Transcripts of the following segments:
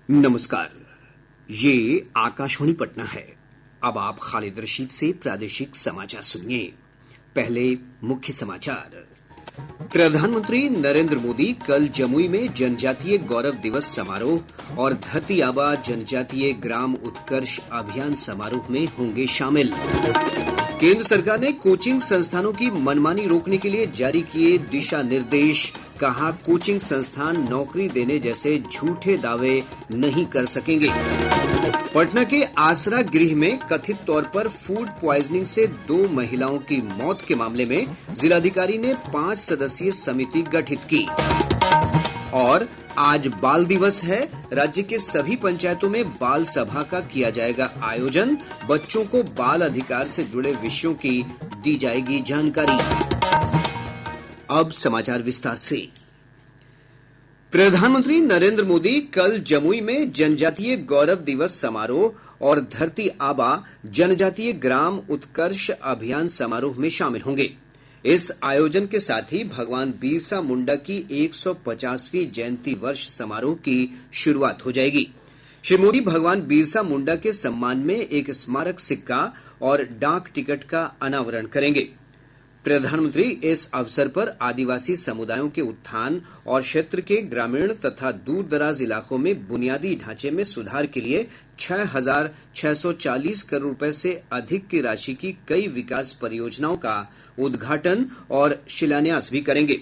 नमस्कार। ये आकाशवाणी पटना है। अब आप खालिद रशीद से प्रादेशिक समाचार सुनिए। पहले मुख्य समाचार। प्रधानमंत्री नरेंद्र मोदी कल जमुई में जनजातीय गौरव दिवस समारोह और धरती आबा जनजातीय ग्राम उत्कर्ष अभियान समारोह में होंगे शामिल। केंद्र सरकार ने कोचिंग संस्थानों की मनमानी रोकने के लिए जारी किए दिशा निर्देश। कहा, कोचिंग संस्थान नौकरी देने जैसे झूठे दावे नहीं कर सकेंगे। पटना के आसरा गृह में कथित तौर पर फूड प्वाइजनिंग से 2 महिलाओं की मौत के मामले में जिलाधिकारी ने 5 सदस्यीय समिति गठित की। और आज बाल दिवस है। राज्य के सभी पंचायतों में बाल सभा का किया जाएगा आयोजन। बच्चों को बाल अधिकार से जुड़े विषयों की दी जाएगी जानकारी। अब समाचार विस्तार से। प्रधानमंत्री नरेंद्र मोदी कल जमुई में जनजातीय गौरव दिवस समारोह और धरती आबा जनजातीय ग्राम उत्कर्ष अभियान समारोह में शामिल होंगे। इस आयोजन के साथ ही भगवान बिरसा मुंडा की 150वीं जयंती वर्ष समारोह की शुरुआत हो जाएगी। श्री मोदी भगवान बिरसा मुंडा के सम्मान में एक स्मारक सिक्का और डाक टिकट का अनावरण करेंगे। प्रधानमंत्री इस अवसर पर आदिवासी समुदायों के उत्थान और क्षेत्र के ग्रामीण तथा दूर दराज इलाकों में बुनियादी ढांचे में सुधार के लिए 6,640 करोड़ रुपए से अधिक की राशि की कई विकास परियोजनाओं का उद्घाटन और शिलान्यास भी करेंगे।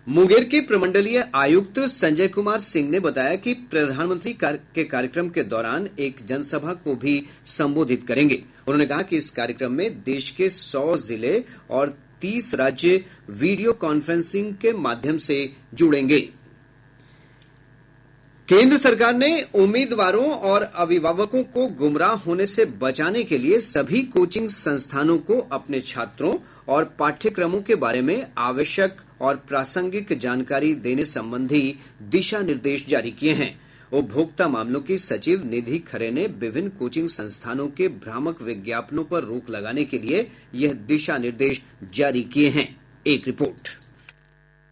मुंगेर के प्रमंडलीय आयुक्त संजय कुमार सिंह ने बताया कि प्रधानमंत्री के कार्यक्रम के दौरान एक जनसभा को भी संबोधित करेंगे। उन्होंने कहा कि इस कार्यक्रम में देश के 100 जिले और 30 राज्य वीडियो कॉन्फ्रेंसिंग के माध्यम से जुड़ेंगे। केंद्र सरकार ने उम्मीदवारों और अभिभावकों को गुमराह होने से बचाने के लिए सभी कोचिंग संस्थानों को अपने छात्रों और पाठ्यक्रमों के बारे में आवश्यक और प्रासंगिक जानकारी देने संबंधी दिशा निर्देश जारी किए हैं। उपभोक्ता मामलों की सचिव निधि खरे ने विभिन्न कोचिंग संस्थानों के भ्रामक विज्ञापनों पर रोक लगाने के लिए यह दिशा निर्देश जारी किए हैं। एक रिपोर्ट।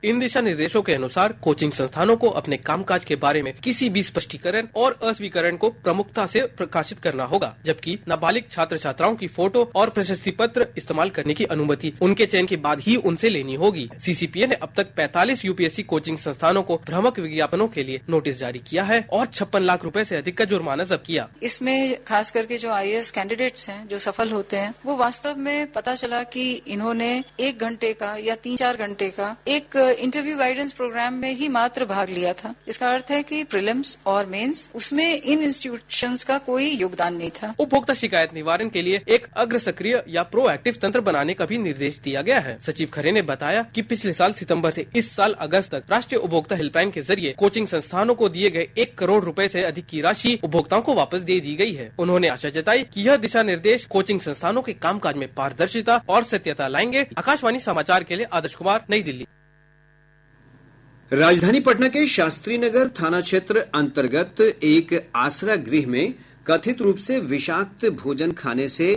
इन दिशा निर्देशों के अनुसार कोचिंग संस्थानों को अपने कामकाज के बारे में किसी भी स्पष्टीकरण और अस्वीकरण को प्रमुखता से प्रकाशित करना होगा, जबकि नाबालिग छात्र छात्राओं की फोटो और प्रशस्ति पत्र इस्तेमाल करने की अनुमति उनके चयन के बाद ही उनसे लेनी होगी। सीसीपीए ने अब तक 45 यूपीएससी कोचिंग संस्थानों को भ्रामक विज्ञापनों के लिए नोटिस जारी किया है और 56 लाख रुपए से अधिक का जुर्माना जब्त किया। इसमें खास करके जो आईएएस कैंडिडेट्स हैं जो सफल होते हैं, वो वास्तव में पता चला कि इन्होंने 1 घंटे का या 3-4 घंटे का एक इंटरव्यू गाइडेंस प्रोग्राम में ही मात्र भाग लिया था। इसका अर्थ है कि प्रीलिम्स और मेंस उसमें इन इंस्टीट्यूशंस का कोई योगदान नहीं था। उपभोक्ता शिकायत निवारण के लिए एक अग्र सक्रिय या प्रोएक्टिव तंत्र बनाने का भी निर्देश दिया गया है। सचिव खरे ने बताया कि पिछले साल सितंबर से इस साल अगस्त तक राष्ट्रीय उपभोक्ता हेल्पलाइन के जरिए कोचिंग संस्थानों को दिए गए 1 करोड़ रुपए से अधिक की राशि उपभोक्ताओं को वापस दे दी गई है। उन्होंने आशा जताई कि यह दिशा निर्देश कोचिंग संस्थानों के कामकाज में पारदर्शिता और सत्यता लाएंगे। आकाशवाणी समाचार के लिए आदर्श कुमार, नई दिल्ली। राजधानी पटना के शास्त्री नगर थाना क्षेत्र अंतर्गत एक आसरा गृह में कथित रूप से विषाक्त भोजन खाने से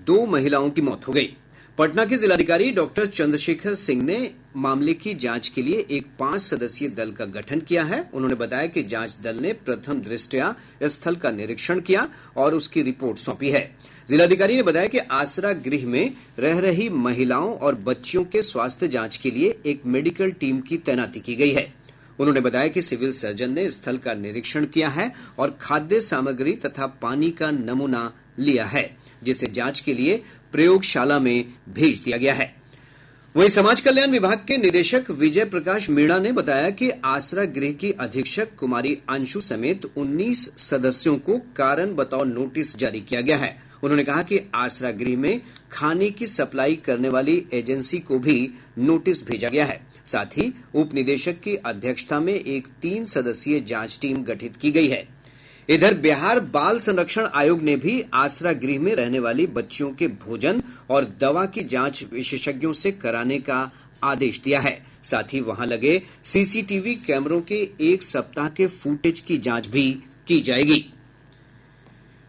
2 महिलाओं की मौत हो गई। पटना के जिलाधिकारी डॉक्टर चंद्रशेखर सिंह ने मामले की जांच के लिए एक 5 सदस्यीय दल का गठन किया है। उन्होंने बताया कि जांच दल ने प्रथम दृष्टया स्थल का निरीक्षण किया और उसकी रिपोर्ट सौंपी है। जिलाधिकारी ने बताया कि आसरा गृह में रह रही महिलाओं और बच्चियों के स्वास्थ्य जांच के लिए एक मेडिकल टीम की तैनाती की गई है। उन्होंने बताया कि सिविल सर्जन ने स्थल का निरीक्षण किया है और खाद्य सामग्री तथा पानी का नमूना लिया है, जिसे जांच के लिए प्रयोगशाला में भेज दिया गया है। वहीं समाज कल्याण विभाग के निदेशक विजय प्रकाश मीणा ने बताया कि आसरा गृह की अधीक्षक कुमारी अंशु समेत 19 सदस्यों को कारण बताओ नोटिस जारी किया गया है। उन्होंने कहा कि आसरा गृह में खाने की सप्लाई करने वाली एजेंसी को भी नोटिस भेजा गया है। साथ ही उप निदेशक की अध्यक्षता में एक 3 सदस्यीय जांच टीम गठित की गई है। इधर बिहार बाल संरक्षण आयोग ने भी आसरा गृह में रहने वाली बच्चियों के भोजन और दवा की जांच विशेषज्ञों से कराने का आदेश दिया है। साथ ही वहां लगे सीसीटीवी कैमरों के 1 सप्ताह के फुटेज की जांच भी की जाएगी।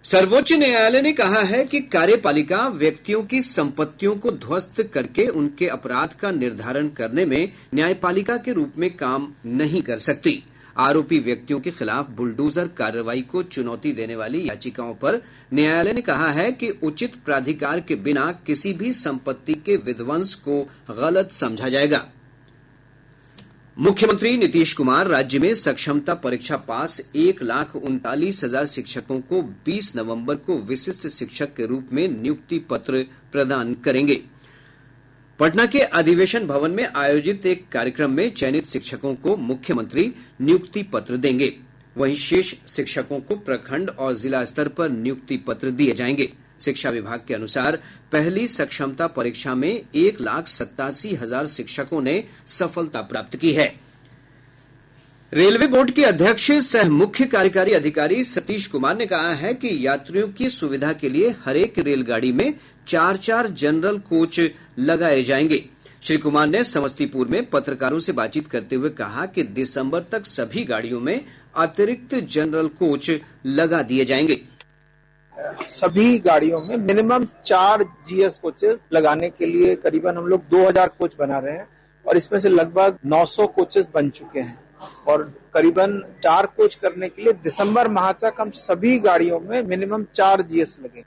सर्वोच्च न्यायालय ने कहा है कि कार्यपालिका व्यक्तियों की संपत्तियों को ध्वस्त करके उनके अपराध का निर्धारण करने में न्यायपालिका के रूप में काम नहीं कर सकती। आरोपी व्यक्तियों के खिलाफ बुलडोजर कार्रवाई को चुनौती देने वाली याचिकाओं पर न्यायालय ने कहा है कि उचित प्राधिकार के बिना किसी भी संपत्ति के विध्वंस को गलत समझा जाएगा। मुख्यमंत्री नीतीश कुमार राज्य में सक्षमता परीक्षा पास 1,39,000 शिक्षकों को 20 नवंबर को विशिष्ट शिक्षक के रूप में नियुक्ति पत्र प्रदान करेंगे। पटना के अधिवेशन भवन में आयोजित एक कार्यक्रम में चयनित शिक्षकों को मुख्यमंत्री नियुक्ति पत्र देंगे। वहीं शेष शिक्षकों को प्रखंड और जिला स्तर पर नियुक्ति पत्र दिए जाएंगे। शिक्षा विभाग के अनुसार पहली सक्षमता परीक्षा में 1,87,000 शिक्षकों ने सफलता प्राप्त की है। रेलवे बोर्ड के अध्यक्ष सह मुख्य कार्यकारी अधिकारी सतीश कुमार ने कहा है कि यात्रियों की सुविधा के लिए हरेक रेलगाड़ी में 4-4 जनरल कोच लगाए जाएंगे। श्री कुमार ने समस्तीपुर में पत्रकारों से बातचीत करते हुए कहा कि दिसंबर तक सभी गाड़ियों में अतिरिक्त जनरल कोच लगा दिए जाएंगे। सभी गाड़ियों में मिनिमम 4 जीएस कोचेस लगाने के लिए करीबन हम लोग 2000 कोच बना रहे हैं और इसमें से लगभग 900 कोचेस बन चुके हैं और करीबन 4 कोच करने के लिए दिसंबर माह तक हम सभी गाड़ियों में मिनिमम 4 जीएस लगे।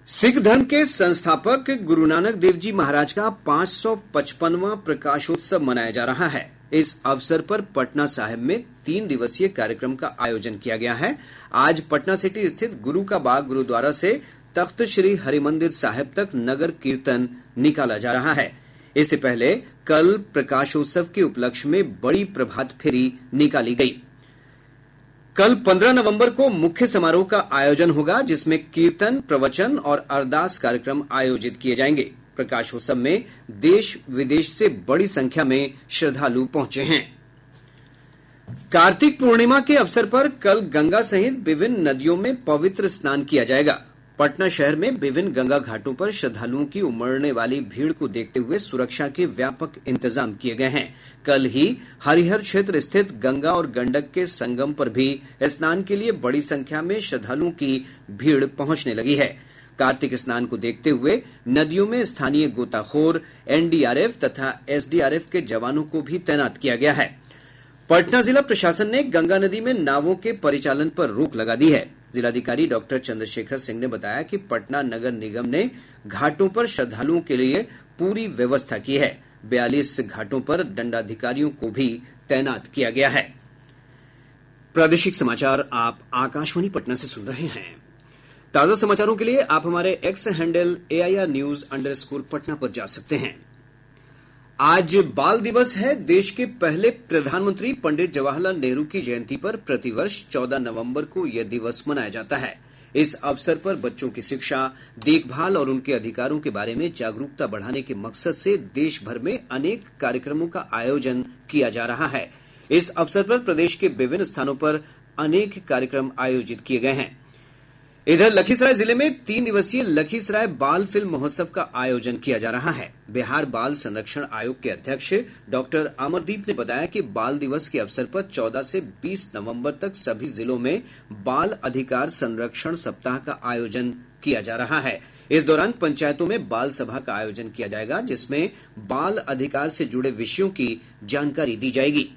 सिख धर्म के संस्थापक गुरु नानक देव जी महाराज का 555वां प्रकाशोत्सव मनाया जा रहा है। इस अवसर पर पटना साहिब में 3 दिवसीय कार्यक्रम का आयोजन किया गया है। आज पटना सिटी स्थित गुरु का बाग गुरुद्वारा से तख्त श्री हरिमंदिर साहिब तक नगर कीर्तन निकाला जा रहा है। इससे पहले कल प्रकाशोत्सव के उपलक्ष्य में बड़ी प्रभात फेरी निकाली गई। कल 15 नवंबर को मुख्य समारोह का आयोजन होगा, जिसमें कीर्तन, प्रवचन और अरदास कार्यक्रम आयोजित किए जाएंगे। प्रकाशोत्सव में देश विदेश से बड़ी संख्या में श्रद्धालु पहुंचे हैं। कार्तिक पूर्णिमा के अवसर पर कल गंगा सहित विभिन्न नदियों में पवित्र स्नान किया जाएगा। पटना शहर में विभिन्न गंगा घाटों पर श्रद्धालुओं की उमड़ने वाली भीड़ को देखते हुए सुरक्षा के व्यापक इंतजाम किए गए हैं। कल ही हरिहर क्षेत्र स्थित गंगा और गंडक के संगम पर भी स्नान के लिए बड़ी संख्या में श्रद्धालुओं की भीड़ पहुंचने लगी है। कार्तिक स्नान को देखते हुए नदियों में स्थानीय गोताखोर, एनडीआरएफ तथा एसडीआरएफ के जवानों को भी तैनात किया गया है। पटना जिला प्रशासन ने गंगा नदी में नावों के परिचालन पर रोक लगा दी है। जिलाधिकारी डॉक्टर चंद्रशेखर सिंह ने बताया कि पटना नगर निगम ने घाटों पर श्रद्धालुओं के लिए पूरी व्यवस्था की है। 42 घाटों पर दंडाधिकारियों को भी तैनात किया गया है। प्रादेशिक समाचार आप आकाशवाणी पटना से सुन रहे हैं। ताजा समाचारों के लिए आप हमारे एक्स हैंडल AIR_News_ पर जा सकते हैं। आज बाल दिवस है। देश के पहले प्रधानमंत्री पंडित जवाहरलाल नेहरू की जयंती पर प्रतिवर्ष 14 नवंबर को यह दिवस मनाया जाता है। इस अवसर पर बच्चों की शिक्षा, देखभाल और उनके अधिकारों के बारे में जागरूकता बढ़ाने के मकसद से देश भर में अनेक कार्यक्रमों का आयोजन किया जा रहा है। इस अवसर पर प्रदेश के विभिन्न स्थानों पर अनेक कार्यक्रम आयोजित किए गए हैं। इधर लखीसराय जिले में 3 दिवसीय लखीसराय बाल फिल्म महोत्सव का आयोजन किया जा रहा है। बिहार बाल संरक्षण आयोग के अध्यक्ष डॉक्टर अमरदीप ने बताया कि बाल दिवस के अवसर पर 14 से 20 नवंबर तक सभी जिलों में बाल अधिकार संरक्षण सप्ताह का आयोजन किया जा रहा है। इस दौरान पंचायतों में बाल सभा का आयोजन किया जाएगा, जिसमें बाल अधिकार से जुड़े विषयों की जानकारी दी जाएगी।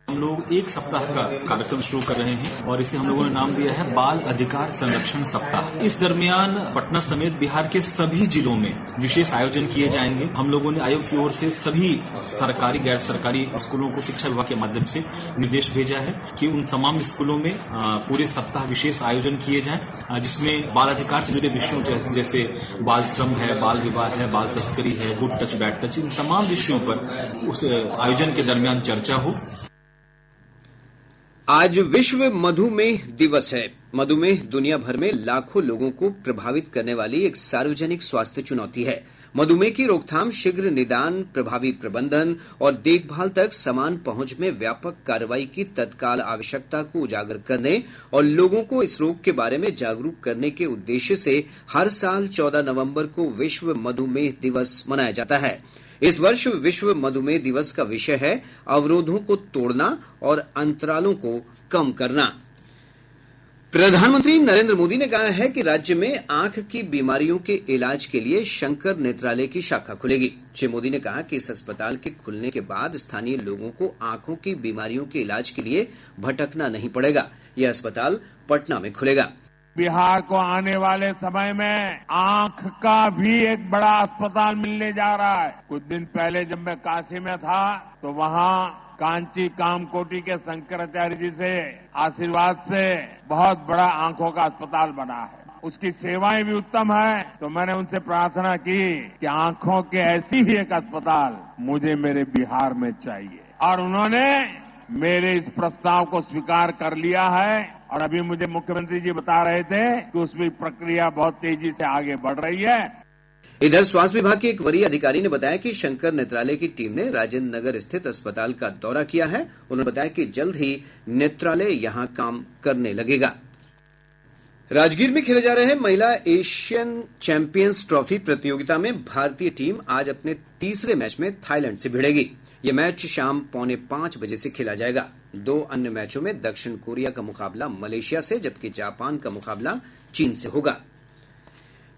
हम लोग 1 सप्ताह का कार्यक्रम शुरू कर रहे हैं और इसे हम लोगों ने नाम दिया है बाल अधिकार संरक्षण सप्ताह। इस दरमियान पटना समेत बिहार के सभी जिलों में विशेष आयोजन किए जाएंगे। हम लोगों ने आयोग की ओर से सभी सरकारी गैर सरकारी स्कूलों को शिक्षा विभाग के माध्यम से निर्देश भेजा है कि उन तमाम स्कूलों में पूरे सप्ताह विशेष आयोजन किए जाएं, जिसमें बाल अधिकार से जुड़े विषयों जैसे बाल श्रम है, बाल विवाह है, बाल तस्करी है, गुड टच बैड टच, इन तमाम विषयों पर उस आयोजन के दरमियान चर्चा हो। आज विश्व मधुमेह दिवस है। मधुमेह दुनिया भर में लाखों लोगों को प्रभावित करने वाली एक सार्वजनिक स्वास्थ्य चुनौती है। मधुमेह की रोकथाम, शीघ्र निदान, प्रभावी प्रबंधन और देखभाल तक समान पहुंच में व्यापक कार्रवाई की तत्काल आवश्यकता को उजागर करने और लोगों को इस रोग के बारे में जागरूक करने के उद्देश्य से हर साल 14 नवंबर को विश्व मधुमेह दिवस मनाया जाता है। इस वर्ष विश्व मधुमेह दिवस का विषय है अवरोधों को तोड़ना और अंतरालों को कम करना। प्रधानमंत्री नरेंद्र मोदी ने कहा है कि राज्य में आंख की बीमारियों के इलाज के लिए शंकर नेत्रालय की शाखा खुलेगी। श्री मोदी ने कहा कि इस अस्पताल के खुलने के बाद स्थानीय लोगों को आंखों की बीमारियों के इलाज के लिए भटकना नहीं पड़ेगा। यह अस्पताल पटना में खुलेगा। बिहार को आने वाले समय में आंख का भी एक बड़ा अस्पताल मिलने जा रहा है। कुछ दिन पहले जब मैं काशी में था तो वहाँ कांची कामकोटी के शंकराचार्य जी से आशीर्वाद से बहुत बड़ा आंखों का अस्पताल बना है। उसकी सेवाएं भी उत्तम है। तो मैंने उनसे प्रार्थना की कि आंखों के ऐसी ही एक अस्पताल मुझे मेरे बिहार में चाहिए, और उन्होंने मेरे इस प्रस्ताव को स्वीकार कर लिया है। और अभी मुझे मुख्यमंत्री जी बता रहे थे कि उसकी प्रक्रिया बहुत तेजी से आगे बढ़ रही है। इधर स्वास्थ्य विभाग के एक वरीय अधिकारी ने बताया कि शंकर नेत्रालय की टीम ने राजेंद्र नगर स्थित अस्पताल का दौरा किया है। उन्होंने बताया कि जल्द ही नेत्रालय यहां काम करने लगेगा। राजगीर में खेले जा रहे महिला एशियन चैंपियंस ट्रॉफी प्रतियोगिता में भारतीय टीम आज अपने तीसरे मैच में थाईलैंड से भिड़ेगी। यह मैच शाम 4:45 बजे से खेला जाएगा। 2 अन्य मैचों में दक्षिण कोरिया का मुकाबला मलेशिया से, जबकि जापान का मुकाबला चीन से होगा।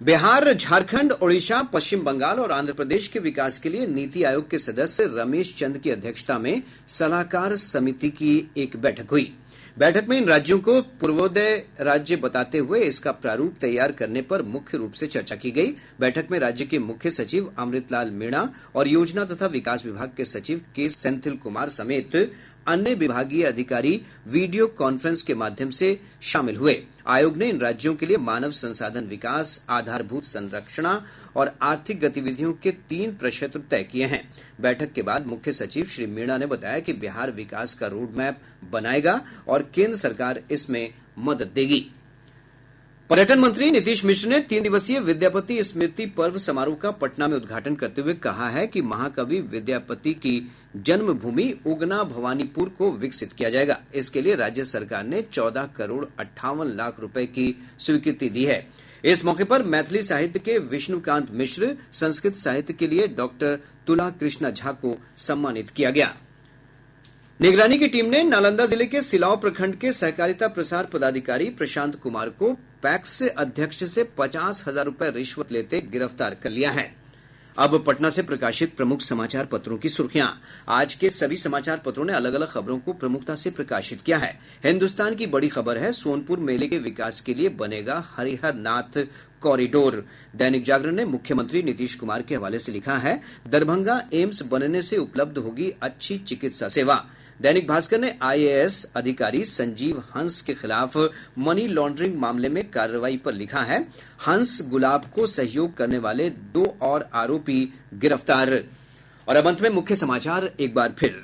बिहार, झारखंड, ओडिशा, पश्चिम बंगाल और आंध्र प्रदेश के विकास के लिए नीति आयोग के सदस्य रमेश चंद की अध्यक्षता में सलाहकार समिति की एक बैठक हुई। बैठक में इन राज्यों को पूर्वोदय राज्य बताते हुए इसका प्रारूप तैयार करने पर मुख्य रूप से चर्चा की गई। बैठक में राज्य के मुख्य सचिव अमृतलाल मीणा और योजना तथा विकास विभाग के सचिव के सेंथिल कुमार समेत अन्य विभागीय अधिकारी वीडियो कॉन्फ्रेंस के माध्यम से शामिल हुए। आयोग ने इन राज्यों के लिए मानव संसाधन विकास, आधारभूत संरचना और आर्थिक गतिविधियों के 3 प्रक्षेत्र तय किए हैं। बैठक के बाद मुख्य सचिव श्री मीणा ने बताया कि बिहार विकास का रोड मैप बनाएगा और केंद्र सरकार इसमें मदद देगी। पर्यटन मंत्री नीतीश मिश्र ने 3 दिवसीय विद्यापति स्मृति पर्व समारोह का पटना में उद्घाटन करते हुए कहा है कि महाकवि विद्यापति की जन्मभूमि उगना भवानीपुर को विकसित किया जाएगा। इसके लिए राज्य सरकार ने 14 करोड़ 58 लाख रुपए की स्वीकृति दी है। इस मौके पर मैथिली साहित्य के विष्णुकांत मिश्र, संस्कृत साहित्य के लिए डॉक्टर तुला कृष्णा झा को सम्मानित किया गया। निगरानी की टीम ने नालंदा जिले के सिलाव प्रखंड के सहकारिता प्रसार पदाधिकारी प्रशांत कुमार को पैक्स अध्यक्ष से 50,000 रुपए रिश्वत लेते गिरफ्तार कर लिया है। अब पटना से प्रकाशित प्रमुख समाचार पत्रों की सुर्खियां। आज के सभी समाचार पत्रों ने अलग अलग खबरों को प्रमुखता से प्रकाशित किया है। हिन्दुस्तान की बड़ी खबर है, सोनपुर मेले के विकास के लिए बनेगा हरिहर नाथ कॉरिडोर। दैनिक जागरण ने मुख्यमंत्री नीतीश कुमार के हवाले से लिखा है, दरभंगा एम्स बनने से उपलब्ध होगी अच्छी चिकित्सा सेवा। दैनिक भास्कर ने आईएएस अधिकारी संजीव हंस के खिलाफ मनी लॉन्ड्रिंग मामले में कार्रवाई पर लिखा है, हंस गुलाब को सहयोग करने वाले 2 और आरोपी गिरफ्तार। और अब अंत में मुख्य समाचार एक बार फिर।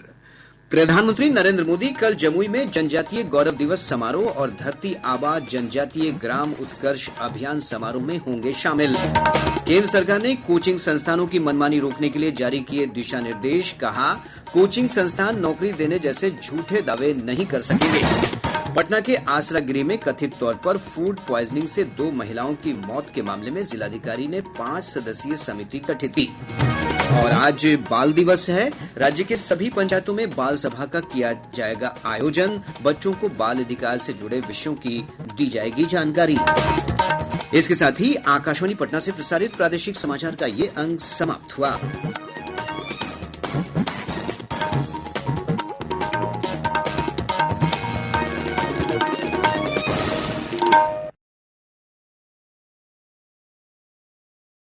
प्रधानमंत्री नरेंद्र मोदी कल जमुई में जनजातीय गौरव दिवस समारोह और धरती आबा जनजातीय ग्राम उत्कर्ष अभियान समारोह में होंगे शामिल। केंद्र सरकार ने कोचिंग संस्थानों की मनमानी रोकने के लिए जारी किए दिशा निर्देश। कहा, कोचिंग संस्थान नौकरी देने जैसे झूठे दावे नहीं कर सकेंगे। पटना के आसरा गृह में कथित तौर पर फूड प्वाइजनिंग से 2 महिलाओं की मौत के मामले में जिलाधिकारी ने 5 सदस्यीय समिति गठित की। और आज बाल दिवस है। राज्य के सभी पंचायतों में बाल सभा का किया जाएगा आयोजन। बच्चों को बाल अधिकार से जुड़े विषयों की दी जाएगी जानकारी। इसके साथ ही आकाशवाणी पटना से प्रसारित प्रादेशिक समाचार का ये अंक समाप्त हुआ।